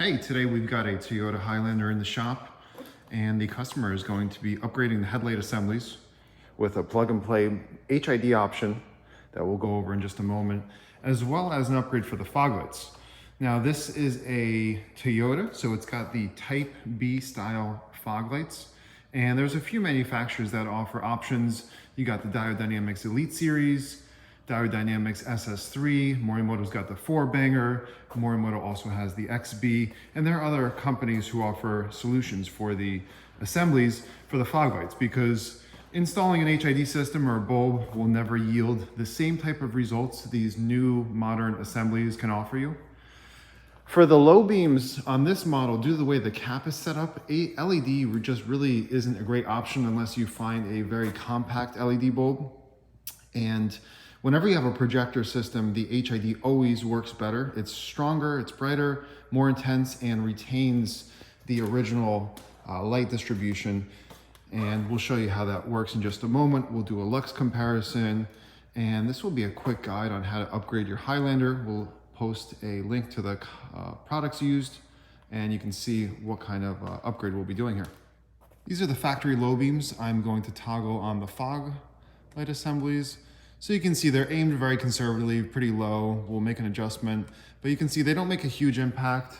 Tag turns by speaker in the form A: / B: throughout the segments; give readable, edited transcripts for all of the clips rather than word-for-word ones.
A: Hey, today we've got a Toyota Highlander in the shop, and the customer is going to be upgrading the headlight assemblies with a plug-and-play HID option that we'll go over in just a moment, as well as an upgrade for the fog lights. Now, this is a Toyota, so it's got the Type B style fog lights, and there's a few manufacturers that offer options. You got the Diode Dynamics Elite Series, Diode Dynamics SS3, Morimoto's got the 4-banger, Morimoto also has the XB, and there are other companies who offer solutions for the assemblies for the fog lights, because installing an HID system or a bulb will never yield the same type of results these new modern assemblies can offer you. For the low beams on this model, due to the way the cap is set up, a LED just really isn't a great option unless you find a very compact LED bulb. And whenever you have a projector system, the HID always works better. It's stronger, it's brighter, more intense, and retains the original light distribution. And we'll show you how that works in just a moment. We'll do a lux comparison, and this will be a quick guide on how to upgrade your Highlander. We'll post a link to the products used, and you can see what kind of upgrade we'll be doing here. These are the factory low beams. I'm going to toggle on the fog light assemblies. So you can see they're aimed very conservatively, pretty low. We'll make an adjustment, but you can see they don't make a huge impact.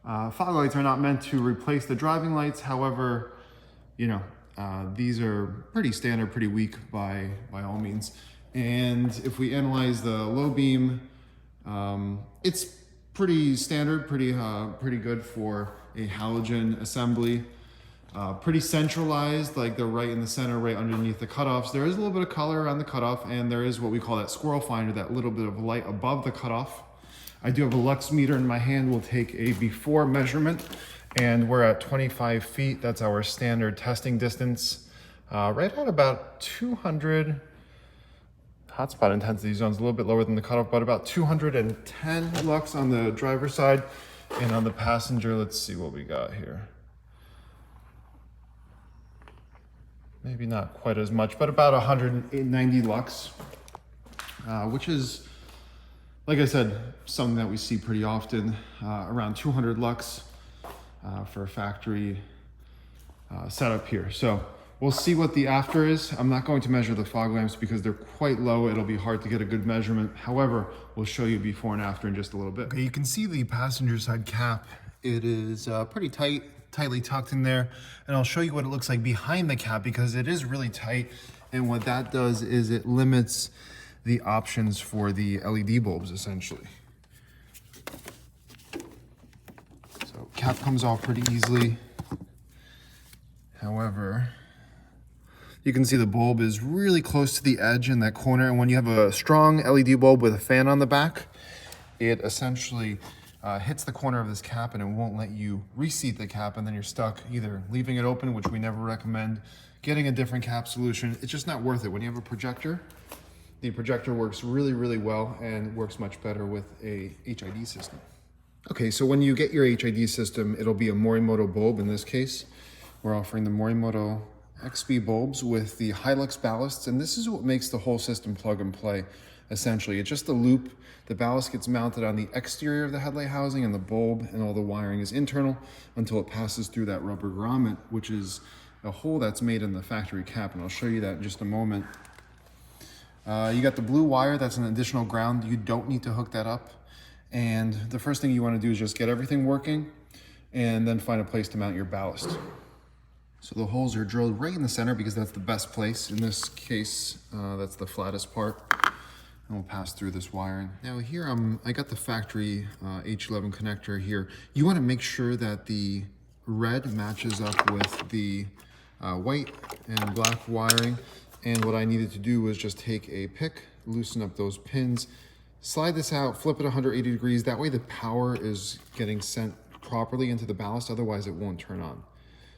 A: Fog lights are not meant to replace the driving lights. However, these are pretty standard, pretty weak by all means. And if we analyze the low beam, it's pretty standard, pretty good for a halogen assembly. Pretty centralized, like they're right in the center, right underneath the cutoffs. There is a little bit of color around the cutoff, and there is what we call that squirrel finder, that little bit of light above the cutoff. I do have a lux meter in my hand. We'll take a before measurement, and we're at 25 feet. That's our standard testing distance. Right at about 200, hotspot intensity zone's a little bit lower than the cutoff, but about 210 lux on the driver's side. And on the passenger, let's see what we got here. Maybe not quite as much, but about 190 lux, which is, like I said, something that we see pretty often, around 200 lux for a factory setup here. So we'll see what the after is. I'm not going to measure the fog lamps because they're quite low. It'll be hard to get a good measurement. However, we'll show you before and after in just a little bit. Okay, you can see the passenger side cap. It is pretty tightly tucked in there, and I'll show you what it looks like behind the cap, because it is really tight, and what that does is it limits the options for the LED bulbs essentially. So cap comes off pretty easily. However, you can see the bulb is really close to the edge in that corner, and when you have a strong LED bulb with a fan on the back, it essentially hits the corner of this cap, and it won't let you reseat the cap, and then you're stuck either leaving it open, which we never recommend, getting a different cap solution. It's just not worth it. When you have a projector, the projector works really, really well and works much better with a HID system. Okay, so when you get your HID system, it'll be a Morimoto bulb. In this case, we're offering the Morimoto XB bulbs with the Hylux ballasts, and this is what makes the whole system plug and play. Essentially, it's just a loop. The ballast gets mounted on the exterior of the headlight housing, and the bulb and all the wiring is internal until it passes through that rubber grommet, which is a hole that's made in the factory cap, and I'll show you that in just a moment. You got the blue wire, that's an additional ground. You don't need to hook that up. And the first thing you want to do is just get everything working, and then find a place to mount your ballast. So the holes are drilled right in the center because that's the best place. In this case, that's the flattest part. And we'll pass through this wiring. Now here I got the factory H11 connector here. You want to make sure that the red matches up with the white and black wiring. And what I needed to do was just take a pick, loosen up those pins, slide this out, flip it 180 degrees. That way the power is getting sent properly into the ballast, otherwise it won't turn on.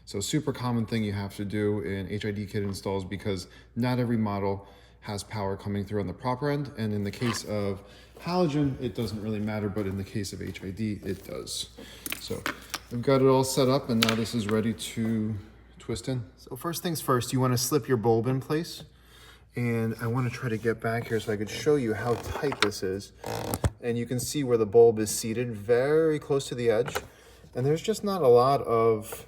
A: So super common thing you have to do in HID kit installs, because not every model has power coming through on the proper end. And in the case of halogen, it doesn't really matter, but in the case of HID, it does. So we've got it all set up, and now this is ready to twist in. So first things first, you want to slip your bulb in place. And I want to try to get back here so I could show you how tight this is. And you can see where the bulb is seated, very close to the edge. and there's just not a lot of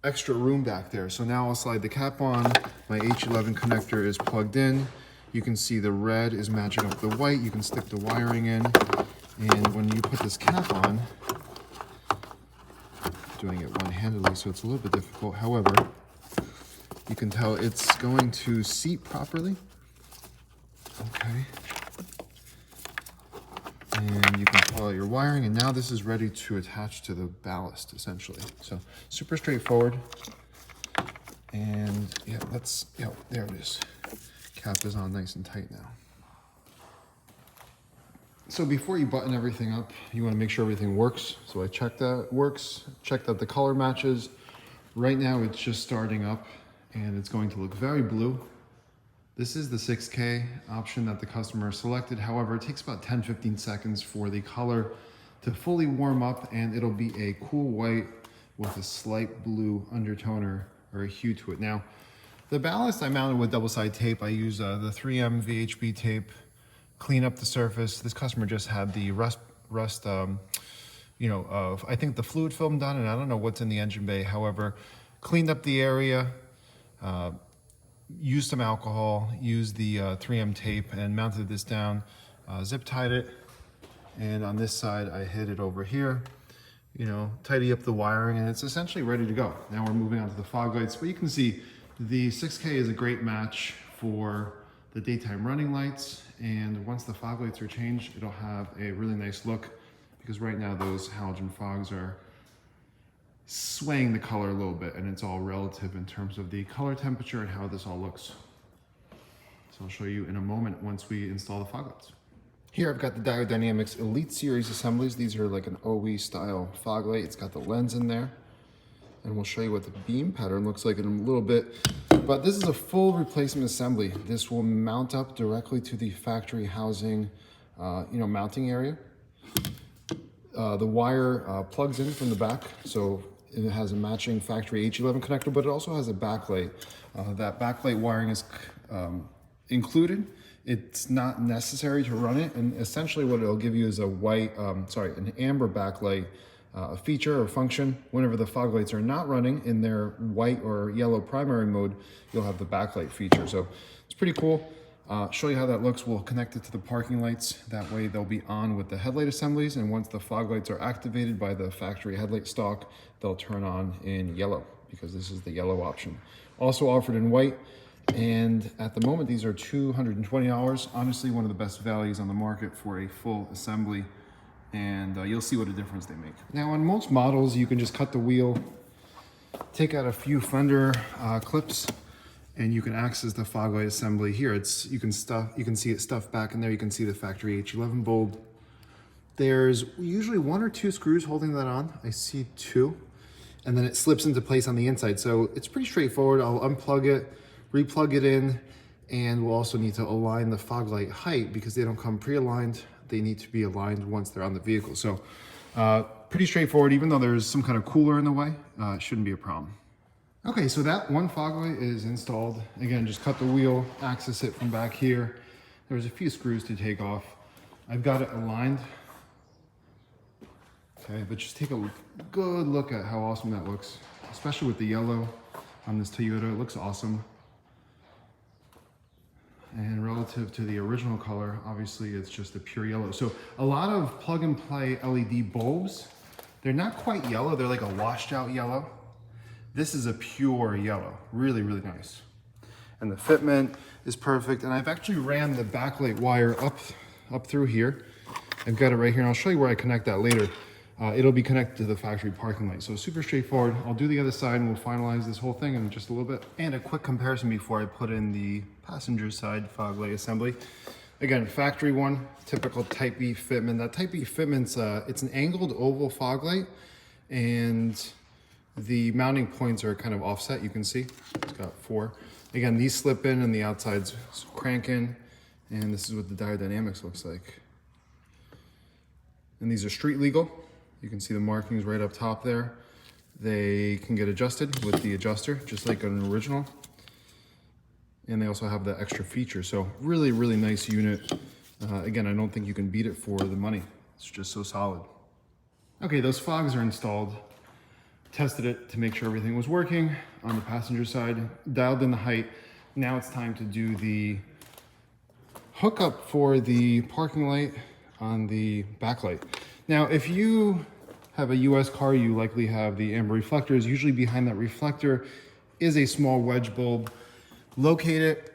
A: extra room back there. So now I'll slide the cap on. My H11 connector is plugged in. You can see the red is matching up with the white. You can stick the wiring in. And when you put this cap on, doing it one-handedly, so it's a little bit difficult. However, you can tell it's going to seat properly. Okay. And you can pull out your wiring, and now this is ready to attach to the ballast, essentially. So super straightforward. And yeah, there it is. Cap is on nice and tight now. So before you button everything up, you want to make sure everything works. So I checked that it works, checked that the color matches. Right now it's just starting up and it's going to look very blue. This is the 6K option that the customer selected. However, it takes about 10-15 seconds for the color to fully warm up, and it'll be a cool white with a slight blue undertoner or a hue to it. Now, the ballast I mounted with double-side tape. I use the 3M VHB tape, clean up the surface. This customer just had the rust I think the fluid film done, and I don't know what's in the engine bay. However, cleaned up the area, used some alcohol, used the 3M tape and mounted this down, zip tied it. And on this side, I hid it over here, tidy up the wiring, and it's essentially ready to go. Now we're moving on to the fog lights, but you can see the 6K is a great match for the daytime running lights. And once the fog lights are changed, it'll have a really nice look, because right now those halogen fogs are swaying the color a little bit, and it's all relative in terms of the color temperature and how this all looks. So I'll show you in a moment once we install the fog lights. Here I've got the Dynamics Elite Series assemblies. These are like an OE style fog light. It's got the lens in there, and we'll show you what the beam pattern looks like in a little bit. But this is a full replacement assembly. This will mount up directly to the factory housing, mounting area. The wire plugs in from the back, so it has a matching factory H11 connector, but it also has a backlight. That backlight wiring is included. It's not necessary to run it, and essentially what it'll give you is an amber backlight feature or function. Whenever the fog lights are not running in their white or yellow primary mode, you'll have the backlight feature. So it's pretty cool. Show you how that looks. We'll connect it to the parking lights. That way they'll be on with the headlight assemblies, and once the fog lights are activated by the factory headlight stock, they'll turn on in yellow, because this is the yellow option. Also offered in white, and at the moment these are $220. Honestly, one of the best values on the market for a full assembly, and you'll see what a difference they make. Now on most models, you can just cut the wheel, take out a few fender clips, and you can access the fog light assembly here. You can see it stuffed back in there. You can see the factory H11 bulb. There's usually 1 or 2 screws holding that on. I see 2, and then it slips into place on the inside. So it's pretty straightforward. I'll unplug it, replug it in, and we'll also need to align the fog light height, because they don't come pre-aligned. They need to be aligned once they're on the vehicle. So pretty straightforward. Even though there's some kind of cooler in the way, it shouldn't be a problem. Okay, so that one fog light is installed. Again, just cut the wheel, access it from back here. There's a few screws to take off. I've got it aligned. Okay, but just take a good look at how awesome that looks, especially with the yellow on this Toyota. It looks awesome. And relative to the original color, obviously it's just a pure yellow. So a lot of plug and play LED bulbs, they're not quite yellow. They're like a washed out yellow. This is a pure yellow, really, really nice. And the fitment is perfect. And I've actually ran the backlight wire up through here. I've got it right here, and I'll show you where I connect that later. It'll be connected to the factory parking light. So super straightforward. I'll do the other side and we'll finalize this whole thing in just a little bit. And a quick comparison before I put in the passenger side fog light assembly. Again, factory one, typical Type B fitment. That Type B fitment's, it's an angled oval fog light, and the mounting points are kind of offset. You can see it's got 4. Again, these slip in and the outsides crank in, and this is what the Dynamics looks like. And these are street legal. You can see the markings right up top there. They can get adjusted with the adjuster, just like an original. And they also have the extra feature. So really, really nice unit. Again, I don't think you can beat it for the money. It's just so solid. Okay, those fogs are installed. Tested it to make sure everything was working on the passenger side, dialed in the height. Now it's time to do the hookup for the parking light on the backlight. Now, if you have a US car, you likely have the amber reflectors. Usually behind that reflector is a small wedge bulb. Locate it,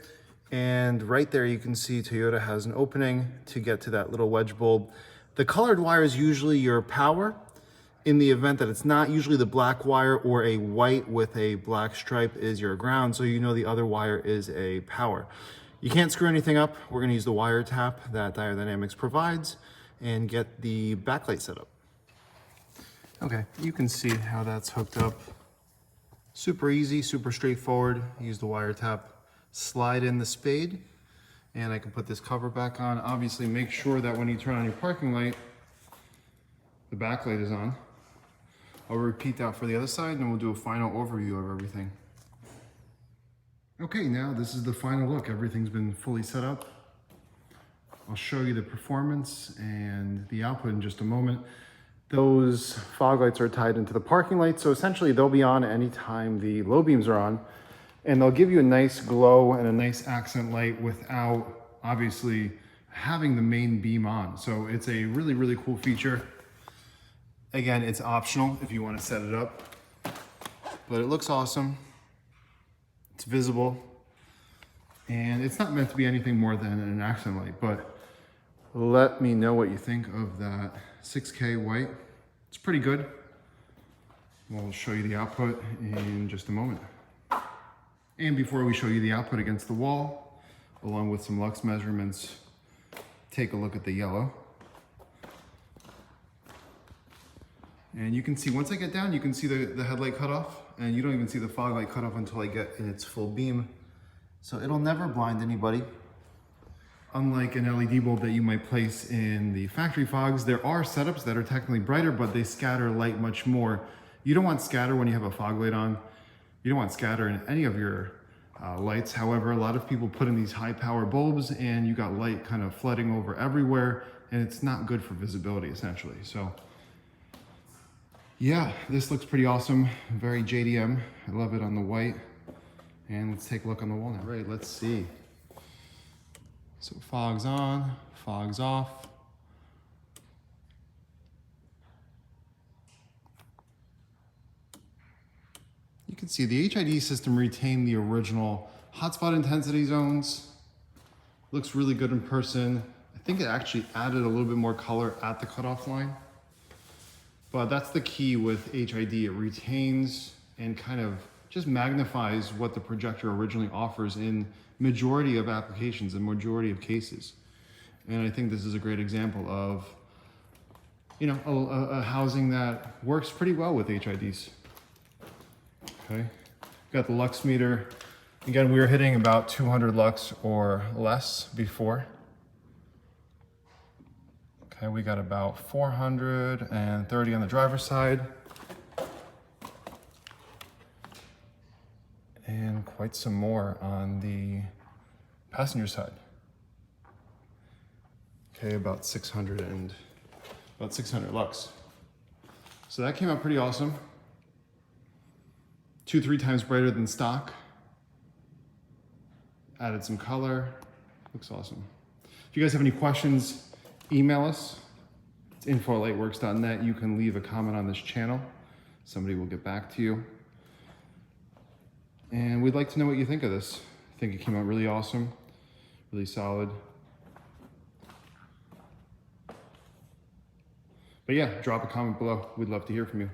A: and right there you can see Toyota has an opening to get to that little wedge bulb. The colored wire is usually your power. In the event that it's not, usually the black wire or a white with a black stripe is your ground, so you know the other wire is a power. You can't screw anything up. We're gonna use the wire tap that Dynamics provides and get the backlight set up. Okay, you can see how that's hooked up. Super easy, super straightforward. Use the wire tap, slide in the spade, and I can put this cover back on. Obviously, make sure that when you turn on your parking light, the backlight is on. I'll repeat that for the other side, and then we'll do a final overview of everything. Okay, now this is the final look. Everything's been fully set up. I'll show you the performance and the output in just a moment. Those fog lights are tied into the parking light, so essentially they'll be on anytime the low beams are on, and they'll give you a nice glow and a nice accent light without obviously having the main beam on. So it's a really, really cool feature. Again, it's optional if you want to set it up, but it looks awesome. It's visible, and it's not meant to be anything more than an accent light, but let me know what you think of that 6K white. It's pretty good. We'll show you the output in just a moment. And before we show you the output against the wall, along with some lux measurements, take a look at the yellow. And you can see, once I get down, you can see the headlight cutoff, and you don't even see the fog light cutoff until I get in its full beam. So it'll never blind anybody. Unlike an LED bulb that you might place in the factory fogs, there are setups that are technically brighter, but they scatter light much more. You don't want scatter when you have a fog light on. You don't want scatter in any of your lights. However, a lot of people put in these high power bulbs and you got light kind of flooding over everywhere, and it's not good for visibility essentially. So yeah, this looks pretty awesome. Very JDM. I love it on the white. And let's take a look on the wall now. Right, let's see. So fog's on, fog's off. You can see the HID system retained the original hotspot intensity zones. Looks really good in person. I think it actually added a little bit more color at the cutoff line. But that's the key with HID. It retains and kind of just magnifies what the projector originally offers in majority of applications and majority of cases. And I think this is a great example of, you know, a housing that works pretty well with HIDs. Okay, got the lux meter. Again, we were hitting about 200 lux or less before. Okay, we got about 430 on the driver's side. And quite some more on the passenger side. Okay, about 600 lux. So that came out pretty awesome. 2-3 times brighter than stock. Added some color. Looks awesome. If you guys have any questions, email us. It's info@lightwerkz.net. You can leave a comment on this channel. Somebody will get back to you. And we'd like to know what you think of this. I think it came out really awesome, really solid. But yeah, drop a comment below. We'd love to hear from you.